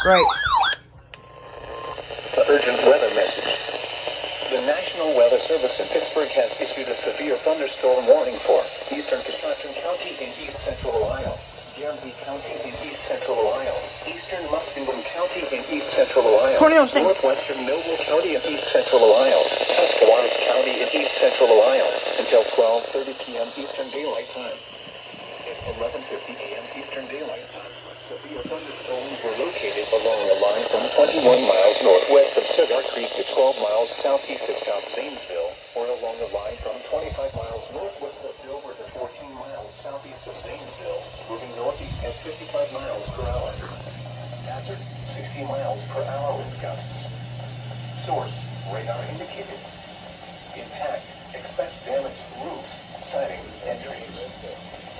Right. The urgent weather message. The National Weather Service in Pittsburgh has issued a severe thunderstorm warning for eastern Wisconsin County in east central Ohio, Guernsey County in east central Ohio, eastern Muskegon County in east central Ohio, northwestern Noble County in east central Ohio, Tuscarawas County in east central Ohio, until 12:30 p.m. Eastern Daylight Time. At 11:50 a.m. Eastern Daylight Time, severe thunderstorms were located along a line from 21 miles northwest of Cigar Creek to 12 miles southeast of South Zanesville, or along the line from 25 miles northwest of Dover to 14 miles southeast of Zanesville, moving northeast at 55 miles per hour. Hazard, 60 miles per hour wind gusts. Source, radar indicated. Impact, expect damaged roofs, sidings, and trees.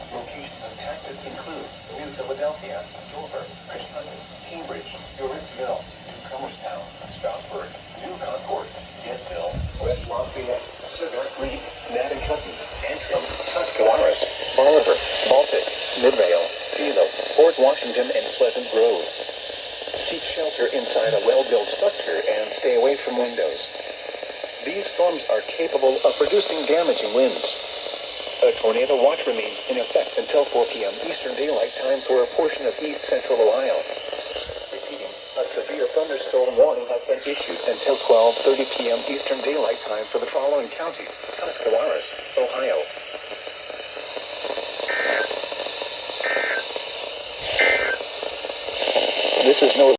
Locations impacted include New Philadelphia, Dover, Richmond, Cambridge, Uritzville, Comerstown, Stroudsburg, New Concord, Denville, West Lafayette, Cigar Creek, Madison, Antrim, Tuscarawas, Bolivar, Baltic, Midvale, Philo, Fort Washington, and Pleasant Grove. Seek shelter inside a well-built structure and stay away from windows. These storms are capable of producing damaging winds. A tornado watch remains in effect until 4 p.m. Eastern Daylight Time for a portion of east central Ohio. Repeating, a severe thunderstorm warning has been issued until 12:30 p.m. Eastern Daylight Time for the following counties: Tuscarawas, Ohio. This is no